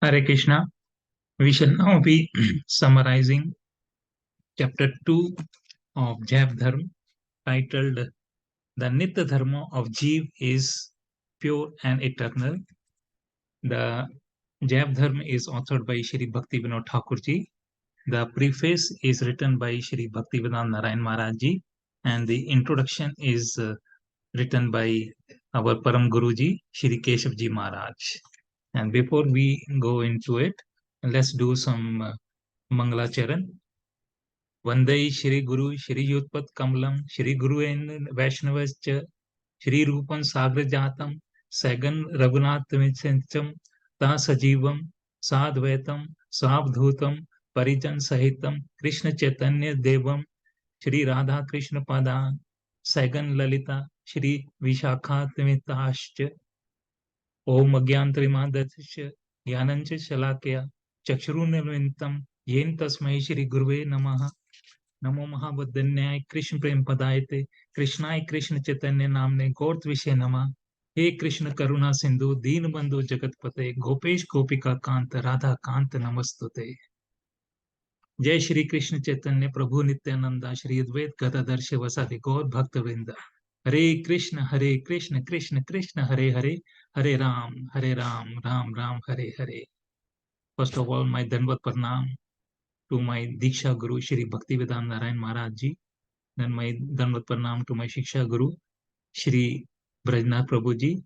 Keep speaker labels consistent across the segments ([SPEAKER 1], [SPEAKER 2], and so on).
[SPEAKER 1] Hare Krishna. We shall now be summarizing chapter 2 of Jaiv Dharm, titled The Nitya Dharma of Jeev is Pure and Eternal. The Jaiv Dharm is authored by Shri Bhaktivinoda Thakurji. The preface is written by Shri Bhaktivedanta Narayan Maharajji, and the introduction is written by our Param Guruji, Shri Keshavji Maharaj. And before we go into it, let's do some Mangalacharan. वंदे श्री गुरु श्री युतपत कमलम श्री गुरु वैष्णवश्च श्री रूपं साग्र जातम Sagan Raghunath Mitcham ता सजीवम साद्वैतम सावधूतम परिजन सहितम कृष्ण चैतन्य देवम Shri Radha Krishna पादान Sagan Lalita Shri विशाखात्मिताश्च ओम अज्ञानत्रिमादस्य ज्ञानञ्च शलाकया चक्षुरुन्मीलितं येन तस्मै श्री गुरुवे नमः। नमो महाबुद्धन्याय कृष्ण प्रेम पदायते कृष्णाय कृष्ण चैतन्य नामने गौर विषय नमः। हे कृष्ण करुणा सिंधु दीन बंधु जगतपते गोपेश गोपिका कांत राधा कांत नमस्तुते। जय श्री कृष्ण चैतन्य प्रभु नित्यानंदा श्री अद्वैत गदाधर शिवसादि गौर भक्त वृंद। हरे Krishna Krishna Krishna Hare Hare Hare Ram Ram Ram Hare Hare. First of all my दंडवत प्रणाम to my Diksha Guru Shri Bhaktivedanta Narayan Maharaj Ji. Then my Danvat Pranam to my Shiksha Guru Shri Brajnath Prabhu Ji.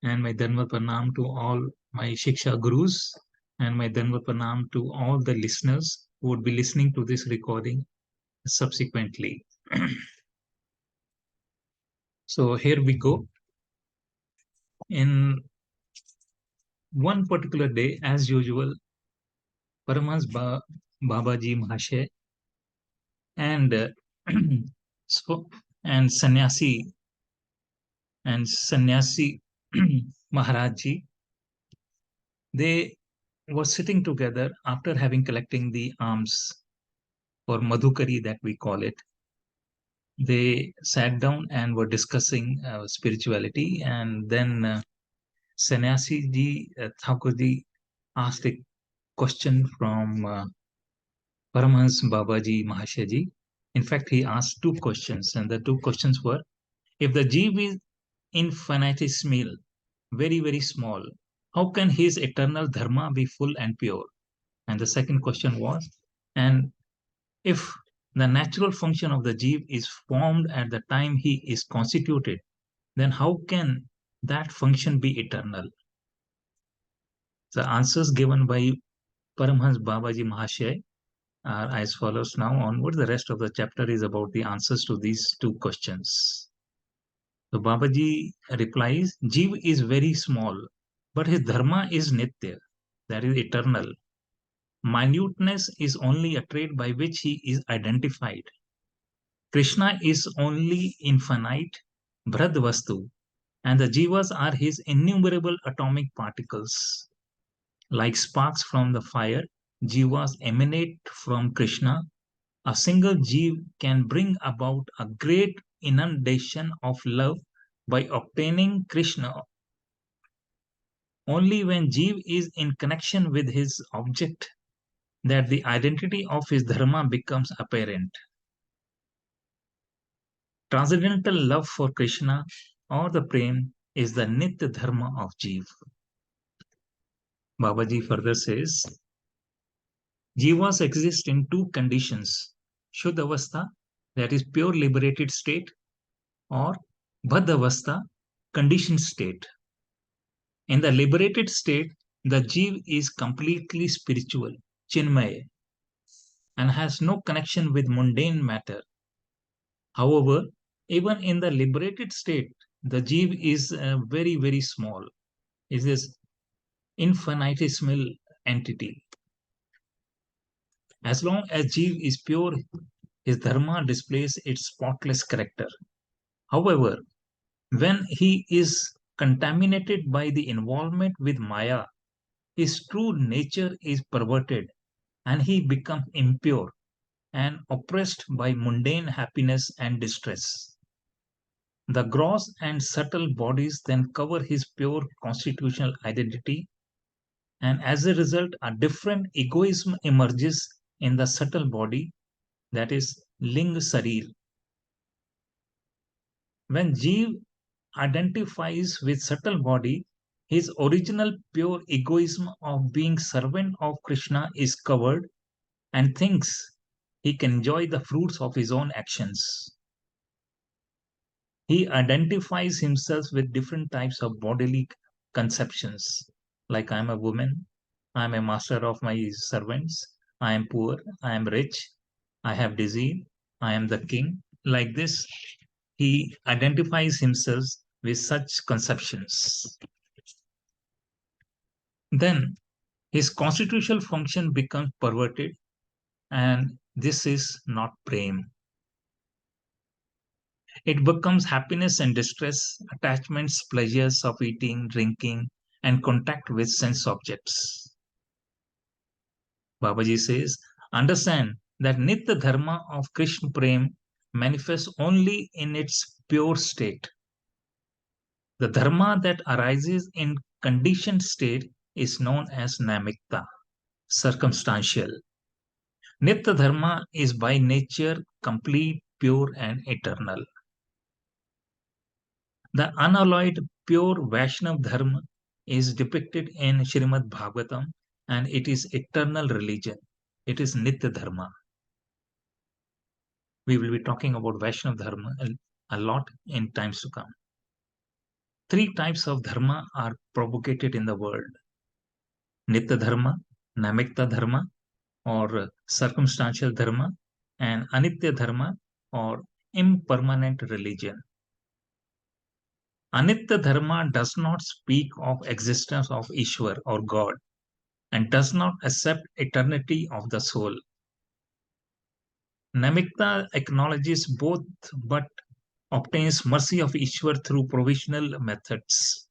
[SPEAKER 1] And my Danvat Pranam to all my Shiksha Gurus. And my Danvat Pranam to all the listeners who would be listening to this recording subsequently. So here we go. In one particular day, as usual, Paramhans Babaji Mahashay and so and Sannyasi Maharaj they were sitting together after having collecting the alms or madhukari that we call it. They sat down and were discussing spirituality, and then Sannyasi ji Thakur ji asked a question from Paramhans Babaji Mahashaji. In fact, he asked two questions, and the two questions were: if the jeev is infinitesimal, very small, how can his eternal dharma be full and pure? And the second question was, and if the natural function of the jeev is formed at the time he is constituted, then how can that function be eternal? The answers given by Paramhans Babaji Mahashay are as follows. Now onward, the rest of the chapter is about the answers to these two questions. So Babaji replies, Jeev is very small, but his dharma is nitya, that is eternal. Minuteness is only a trait by which he is identified. Krishna is only infinite, Bhradvastu, and the jivas are his innumerable atomic particles. Like sparks from the fire, jivas emanate from Krishna. A single jiv can bring about a great inundation of love by obtaining Krishna. Only when jiv is in connection with his object that the identity of his dharma becomes apparent. Transcendental love for Krishna or the prem is the nitya dharma of Jeev. Babaji further says, Jivas exist in two conditions, Shuddhavastha, that is pure liberated state, or Bhaddhavastha, conditioned state. In the liberated state, the Jeev is completely spiritual, Chinmaya, and has no connection with mundane matter. However, even in the liberated state, the Jeev is very small. It is infinitesimal entity. As long as Jeev is pure, his dharma displays its spotless character. However, when he is contaminated by the involvement with Maya, his true nature is perverted and he becomes impure and oppressed by mundane happiness and distress. The gross and subtle bodies then cover his pure constitutional identity, And as a result, a different egoism emerges in the subtle body, that is Ling Sarir. When Jeev identifies with subtle body, his original pure egoism of being servant of Krishna is covered and thinks he can enjoy the fruits of his own actions. He identifies himself with different types of bodily conceptions, like I am a woman, I am a master of my servants, I am poor, I am rich, I have disease, I am the king. Like this, he identifies himself with such conceptions. Then his constitutional function becomes perverted, and this is not prem. It becomes happiness and distress, attachments, pleasures of eating, drinking, and contact with sense objects. Babaji says, understand that Nitya Dharma of Krishna Prem manifests only in its pure state. The Dharma that arises in conditioned state is known as Namikta, circumstantial. Nitya Dharma is by nature complete, pure, and eternal. The unalloyed pure Vaishnav Dharma is depicted in Srimad Bhagavatam, and it is eternal religion. It is Nitya Dharma. We will be talking about Vaishnav Dharma a lot in times to come. Three types of Dharma are propagated in the world: Nitya Dharma, Namikta Dharma, or circumstantial Dharma, and Anitya Dharma, or impermanent religion. Anitya Dharma does not speak of existence of Ishwar or God, and does not accept eternity of the soul. Namikta acknowledges both but obtains mercy of Ishwar through provisional methods.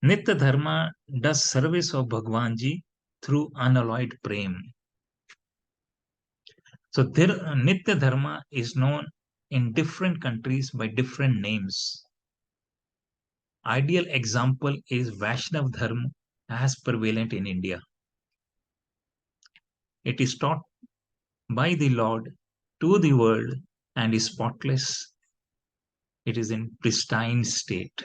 [SPEAKER 1] Nitya Dharma does service of Bhagwanji through unalloyed prem. So Nitya Dharma is known in different countries by different names. Ideal example is Vaishnav Dharma as prevalent in India. It is taught by the Lord to the world and is spotless. It is in pristine state.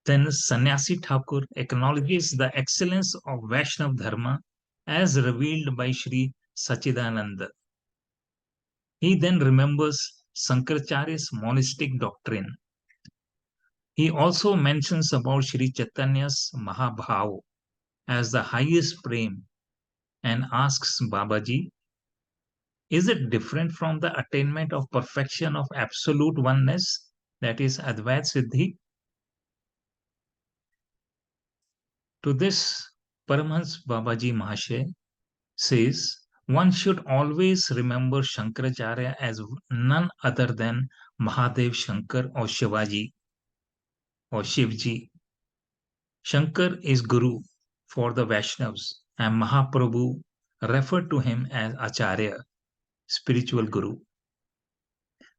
[SPEAKER 1] Then Sannyasi Thakur acknowledges the excellence of Vaishnav Dharma as revealed by Sri Sachidananda. He then remembers Sankaracharya's monastic doctrine. He also mentions about Sri Chaitanya's Mahabhav as the highest prem and asks Babaji, is it different from the attainment of perfection of absolute oneness, that is Advait Siddhi? To this, Paramhans Babaji Mahashay says, one should always remember Shankaracharya as none other than Mahadev Shankar or Shivaji or Shivji. Shankar is Guru for the Vaishnavas, and Mahaprabhu referred to him as Acharya, spiritual Guru.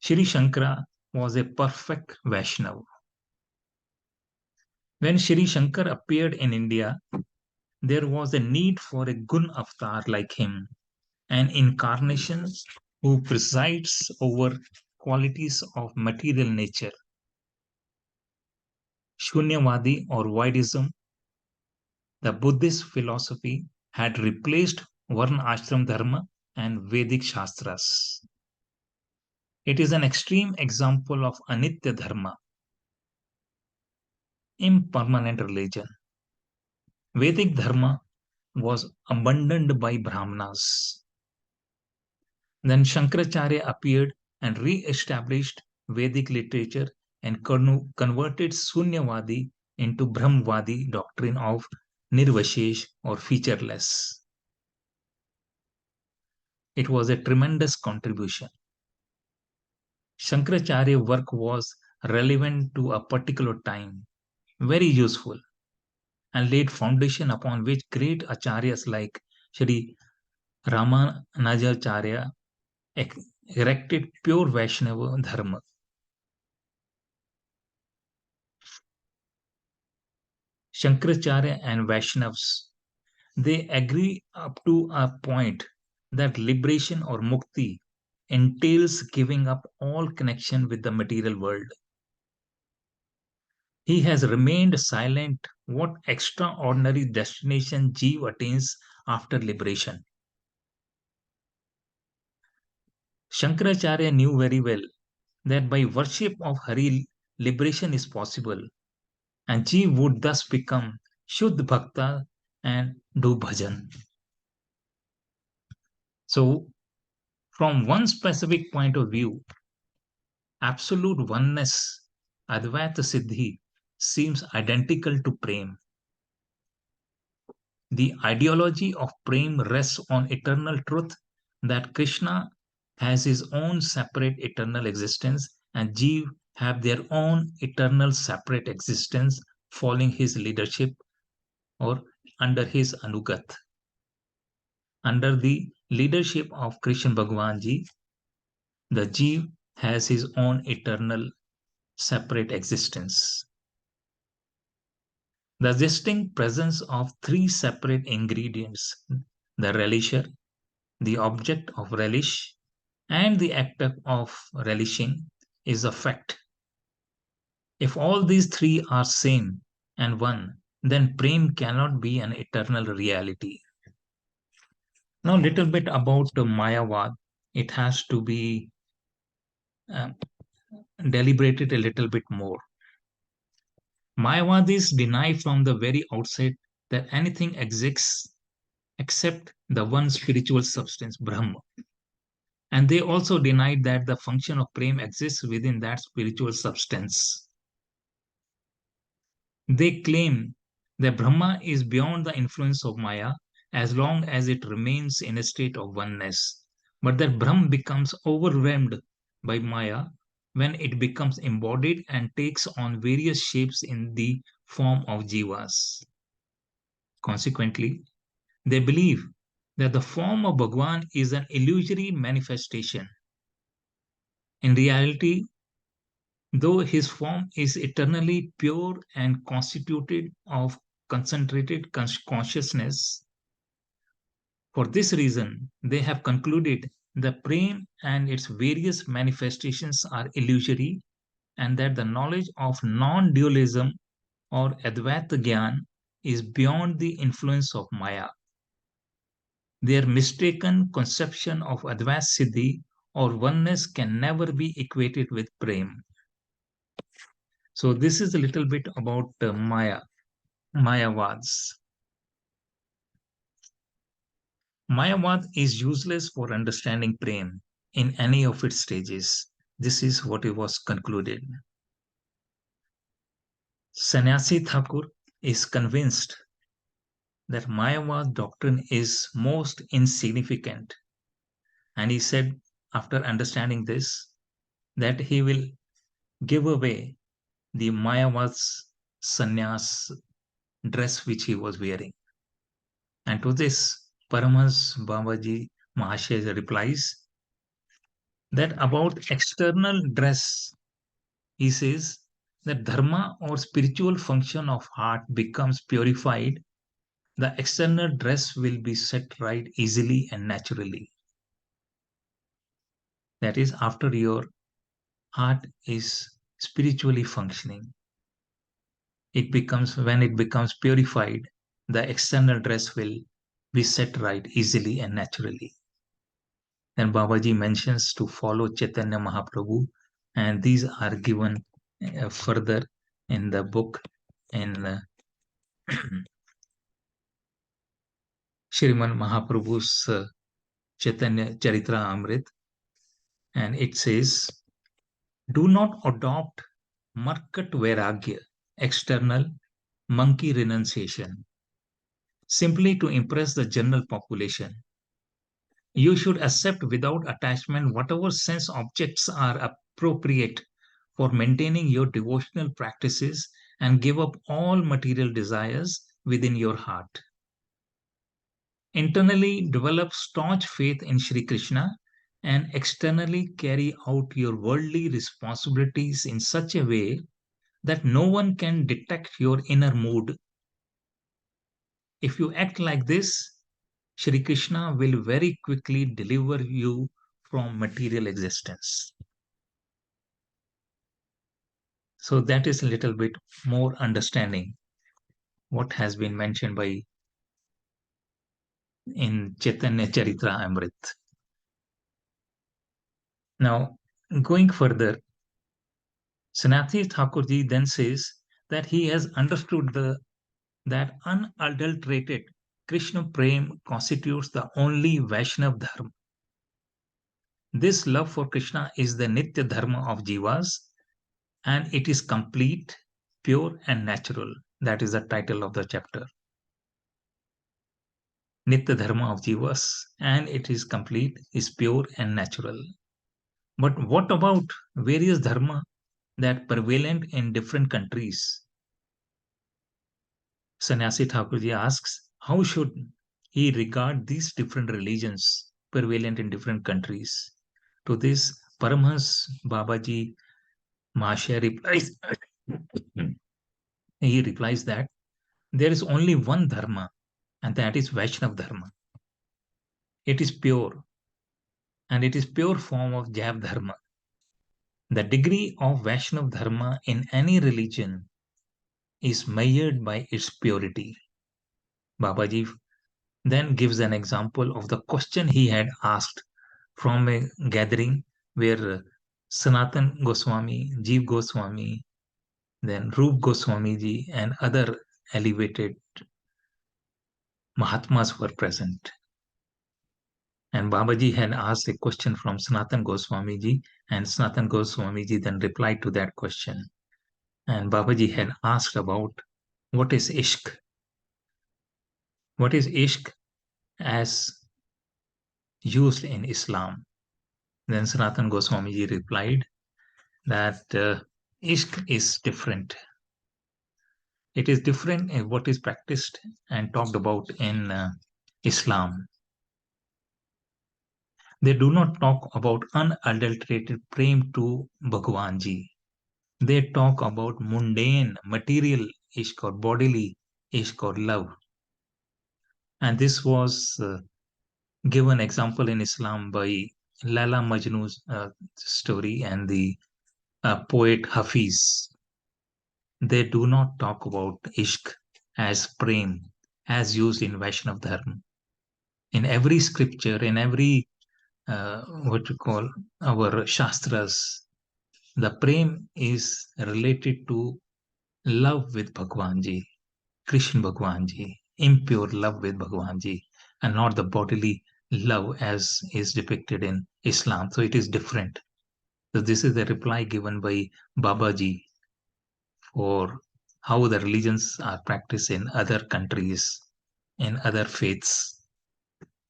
[SPEAKER 1] Shri Shankara was a perfect Vaishnava. When Shri Shankar appeared in India, there was a need for a Gun avatar like him, an incarnation who presides over qualities of material nature. Shunyavadi or voidism, the Buddhist philosophy, had replaced Varna Ashram Dharma and Vedic Shastras. It is an extreme example of Anitya Dharma, impermanent religion. Vedic Dharma was abandoned by Brahmanas. Then Shankaracharya appeared and re-established Vedic literature and converted Sunyavadi into Brahmavadi doctrine of Nirvashesh or featureless. It was a tremendous contribution. Shankaracharya's work was relevant to a particular time, very useful, and laid foundation upon which great acharyas like Sri Ramanujacharya erected pure Vaishnava Dharma. Shankaracharya and Vaishnavas, they agree up to a point that liberation or mukti entails giving up all connection with the material world. He has remained silent what extraordinary destination Jeev attains after liberation. Shankaracharya knew very well that by worship of Hari, liberation is possible, and Jeev would thus become Shuddh Bhakta and do bhajan. So, from one specific point of view, absolute oneness, Advaita Siddhi, seems identical to Prem. The ideology of Prem rests on eternal truth that Krishna has his own separate eternal existence and Jeev have their own eternal separate existence following his leadership or under his anugat. Under the leadership of Krishna Bhagwan Ji, the Jeev has his own eternal separate existence. The distinct presence of three separate ingredients, the relisher, the object of relish, and the act of relishing, is a fact. If all these three are same and one, then prem cannot be an eternal reality. Now, a little bit about the Mayavad. It has to be uh, deliberated a little bit more. Mayavadis deny from the very outset that anything exists except the one spiritual substance, Brahma. And they also denied that the function of prem exists within that spiritual substance. They claim that Brahma is beyond the influence of Maya as long as it remains in a state of oneness, but that Brahma becomes overwhelmed by Maya when it becomes embodied and takes on various shapes in the form of jivas. Consequently, they believe that the form of Bhagwan is an illusory manifestation. In reality, though his form is eternally pure and constituted of concentrated consciousness, for this reason, they have concluded that prem and its various manifestations are illusory and that the knowledge of non dualism or Advaita Gyan is beyond the influence of Maya. Their mistaken conception of Advaita Siddhi or oneness can never be equated with prem. So this is a little bit about Mayavads. Mayavad is useless for understanding prem in any of its stages. This is what it was concluded. Sannyasi Thakur is convinced that Mayavad doctrine is most insignificant. And he said, after understanding this, that he will give away the Mayavad's sannyas dress which he was wearing. And to this, Paramahansa Babaji Mahashaya replies that about external dress, he says that dharma or spiritual function of heart becomes purified, the external dress will be set right easily and naturally. That is, after your heart is spiritually functioning, when it becomes purified, the external dress will be set right easily and naturally. Then Babaji mentions to follow Chaitanya Mahaprabhu, and these are given further in the book in Shriman Mahaprabhu's Chaitanya Charitra Amrit, and it says, do not adopt Markat Vairagya, external monkey renunciation, simply to impress the general population. You should accept without attachment whatever sense objects are appropriate for maintaining your devotional practices and give up all material desires within your heart. Internally develop staunch faith in Sri Krishna and externally carry out your worldly responsibilities in such a way that no one can detect your inner mood If you act like this, Shri Krishna will very quickly deliver you from material existence. So that is a little bit more understanding what has been mentioned by in Chaitanya Charitra Amrit. Now, going further, Sanathi Thakurji then says that he has understood that unadulterated Krishna Prem constitutes the only Vaishnav Dharma. This love for Krishna is the Nitya Dharma of Jivas, and it is complete, pure, and natural. That is the title of the chapter. Nitya Dharma of Jivas, and it is complete, is pure, and natural. But what about various dharma that prevalent in different countries? Sannyasi Thakurji asks, how should he regard these different religions prevalent in different countries? To this, Paramhans Babaji Mahashaya replies, he replies that there is only one dharma, and that is Vaishnav dharma. It is pure, and it is pure form of Jaiv dharma. The degree of Vaishnav dharma in any religion is measured by its purity. Babaji then gives an example of the question he had asked from a gathering where Sanatan Goswami, Jeev Goswami, then Rup Goswami ji, and other elevated Mahatmas were present. And Babaji had asked a question from Sanatan Goswami ji, and Sanatan Goswami ji then replied to that question. And Babaji had asked about what is Ishq? What is Ishq as used in Islam? Then Sanatan Goswami ji replied that Ishq is different. It is different in what is practiced and talked about in Islam. They do not talk about unadulterated prem to Bhagwan ji. They talk about mundane, material ishq or bodily ishq or love. And this was given example in Islam by Lala Majnu's story and the poet Hafiz. They do not talk about ishq as prem, as used in Vaishnav Dharma. In every scripture, in every what you call our shastras, the prem is related to love with Bhagwan Ji, Krishna Bhagwan Ji, impure love with Bhagwan Ji, and not the bodily love as is depicted in Islam. So it is different. So this is the reply given by Babaji for how the religions are practiced in other countries, in other faiths.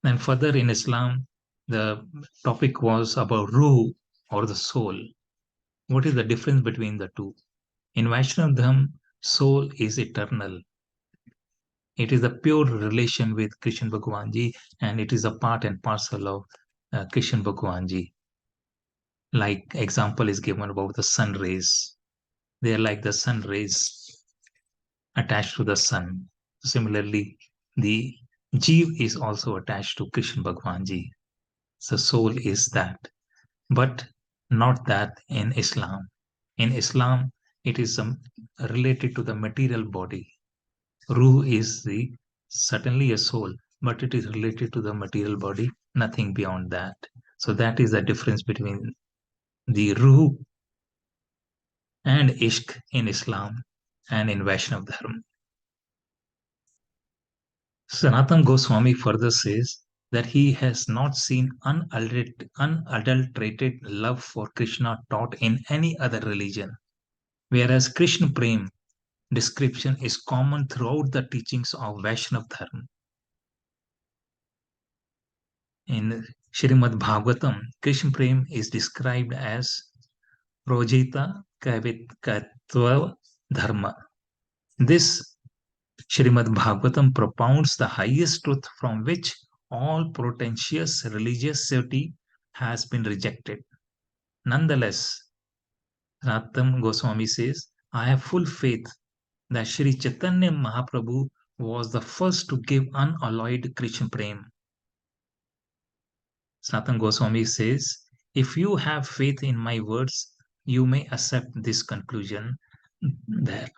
[SPEAKER 1] And further in Islam, the topic was about Ruh or the soul. What is the difference between the two? In Vaishnav Dharma, soul is eternal. It is a pure relation with Krishna Bhagwan Ji, and it is a part and parcel of Krishna Bhagwan Ji. Like example is given about the sun rays. They are like the sun rays attached to the sun. Similarly, the Jeev is also attached to Krishna Bhagwan Ji. So soul is that, but not that in Islam. In Islam, it is related to the material body. Ruh is certainly a soul, but it is related to the material body, nothing beyond that. So that is the difference between the Ruh and Ishq in Islam and in Vaishnav Dharma. Sanatan Goswami further says that he has not seen unadulterated love for Krishna taught in any other religion, whereas Krishna Prem description is common throughout the teachings of Vaishnav Dharma. In Srimad Bhagavatam, Krishna Prem is described as Rojita Kavitva Dharma. This Srimad Bhagavatam propounds the highest truth from which all pretentious religiosity has been rejected. Nonetheless, Ratam Goswami says, I have full faith that Sri Chaitanya Mahaprabhu was the first to give unalloyed Krishna Prem. Sanatan Goswami says, if you have faith in my words, you may accept this conclusion that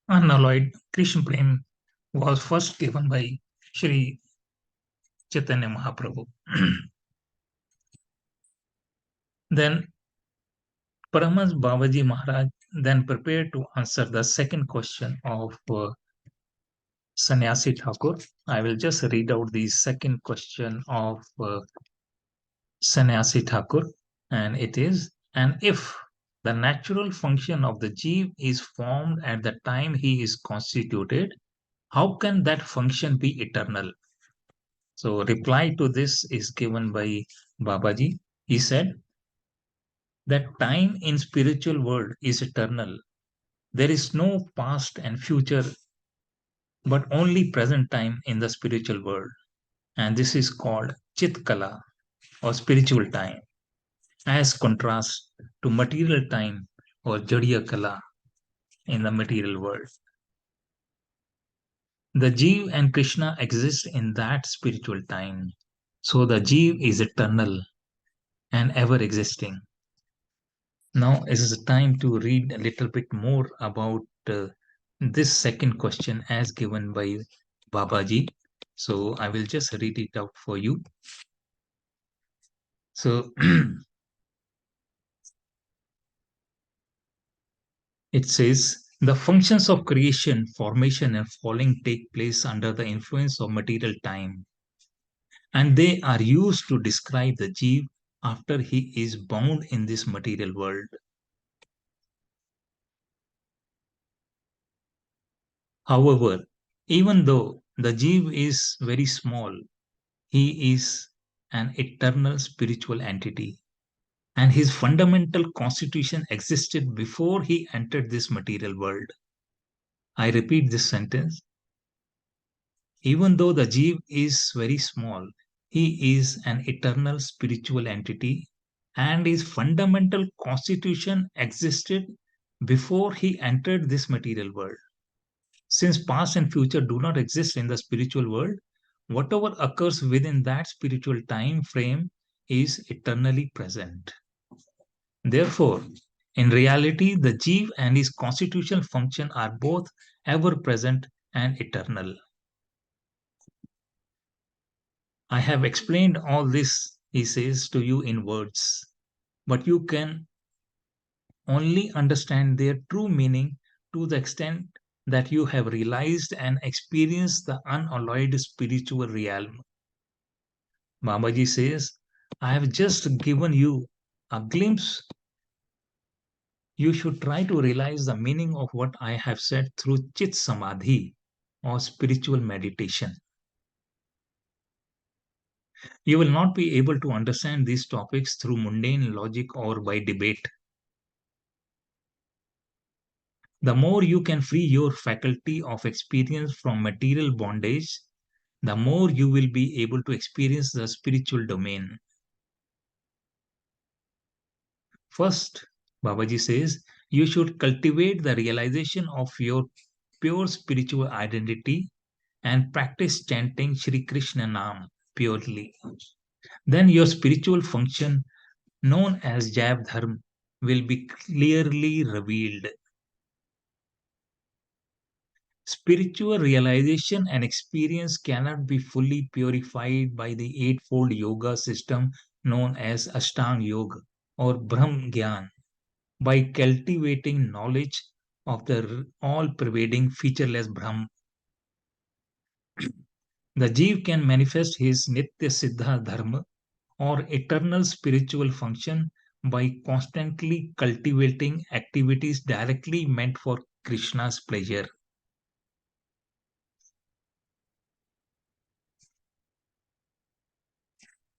[SPEAKER 1] unalloyed Krishna Prem was first given by Sri Chaitanya Mahaprabhu. Then Paramahansa Babaji Maharaj then prepared to answer the second question of Sannyasi Thakur. I will just read out the second question of Sannyasi Thakur, and it is, and if the natural function of the Jeev is formed at the time he is constituted, how can that function be eternal? So, reply to this is given by Babaji. He said that time in spiritual world is eternal. There is no past and future, but only present time in the spiritual world. And this is called Chit Kala or spiritual time, as contrast to material time or Jadiya Kala in the material world. The Jeev and Krishna exist in that spiritual time. So the Jeev is eternal and ever existing. Now it is time to read a little bit more about this second question as given by Babaji. So I will just read it out for you. So it says the functions of creation, formation, and falling take place under the influence of material time, and they are used to describe the Jeev after he is bound in this material world. However, even though the Jeev is very small, he is an eternal spiritual entity, and his fundamental constitution existed before he entered this material world. I repeat this sentence. Even though the Jeev is very small, he is an eternal spiritual entity, and his fundamental constitution existed before he entered this material world. Since past and future do not exist in the spiritual world, whatever occurs within that spiritual time frame is eternally present. Therefore, in reality, the Jeev and his constitutional function are both ever present and eternal. I have explained all this, he says, to you in words, but you can only understand their true meaning to the extent that you have realized and experienced the unalloyed spiritual realm. Babaji says, I have just given you a glimpse. You should try to realize the meaning of what I have said through Chit Samadhi or spiritual meditation. You will not be able to understand these topics through mundane logic or by debate. The more you can free your faculty of experience from material bondage, the more you will be able to experience the spiritual domain. First, Babaji says, you should cultivate the realization of your pure spiritual identity and practice chanting Shri Krishna Nam purely. Then your spiritual function, known as Jaiv Dharm, will be clearly revealed. Spiritual realization and experience cannot be fully purified by the eightfold yoga system known as Ashtanga Yoga or Brahm Gyan by cultivating knowledge of the all-pervading featureless Brahm. The Jeev can manifest his Nitya Siddha Dharma or eternal spiritual function by constantly cultivating activities directly meant for Krishna's pleasure.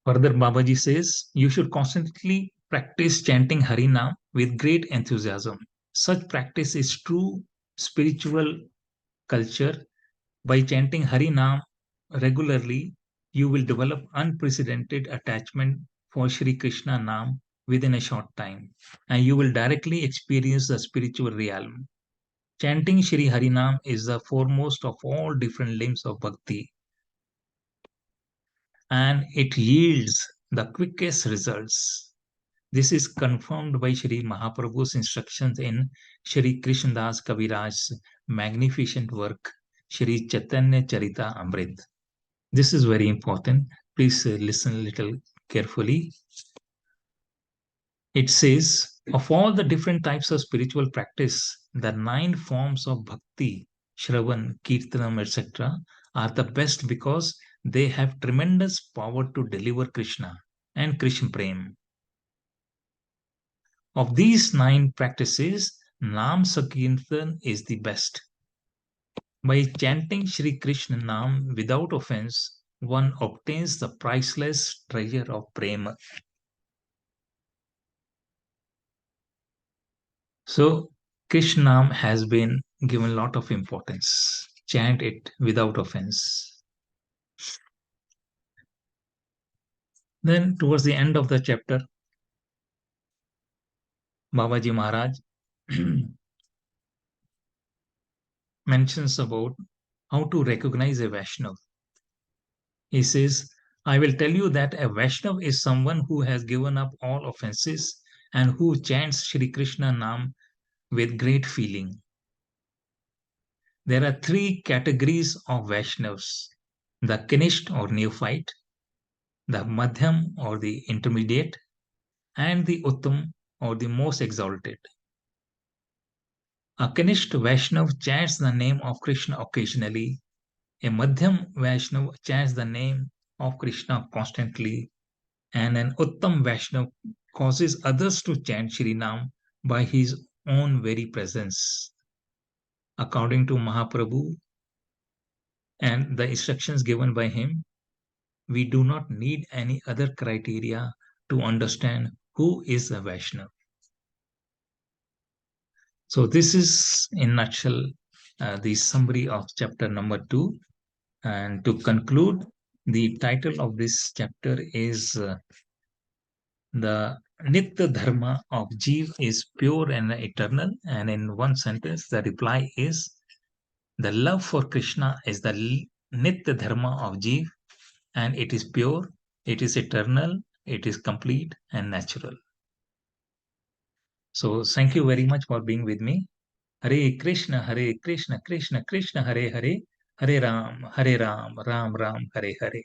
[SPEAKER 1] Further, Babaji says, you should constantly practice chanting Harinam with great enthusiasm. Such practice is true spiritual culture. By chanting Harinam regularly, you will develop unprecedented attachment for Sri Krishna Nam within a short time, and you will directly experience the spiritual realm. Chanting Shri Harinam is the foremost of all different limbs of bhakti, and it yields the quickest results. This is confirmed by Shri Mahaprabhu's instructions in Shri Krishnadas Kaviraj's magnificent work, Shri Chaitanya Charita Amrit. This is very important. Please listen a little carefully. It says, of all the different types of spiritual practice, the 9 forms of bhakti, Shravan, Kirtanam, etc., are the best because they have tremendous power to deliver Krishna and Krishna Prem. Of these 9 practices, Nam Sankirtan is the best. By chanting Shri Krishna Nam without offense, one obtains the priceless treasure of Prema. So, Krishna Nam has been given a lot of importance. Chant it without offense. Then, towards the end of the chapter, Babaji Maharaj mentions about how to recognize a Vaishnav. He says, I will tell you that a Vaishnav is someone who has given up all offenses and who chants Shri Krishna Nam with great feeling. There are 3 categories of Vaishnavas: the Kanishta or neophyte, the Madhyam or the intermediate, and the Uttam or the most exalted. A Kanishta Vaishnav chants the name of Krishna occasionally. A Madhyam Vaishnav chants the name of Krishna constantly. And an Uttam Vaishnav causes others to chant Shri Nam by his own very presence. According to Mahaprabhu and the instructions given by him, we do not need any other criteria to understand who is a Vaishnav. So this is, in a nutshell, the summary of chapter number 2. And to conclude, the title of this chapter is the Nitya Dharma of Jeev is pure and eternal. And in one sentence, the reply is, the love for Krishna is the Nitya Dharma of Jeev, and it is pure, it is eternal, it is complete and natural. So thank you very much for being with me. Hare Krishna, Krishna Krishna, Hare Hare, Hare Ram, Ram Ram, Hare Hare.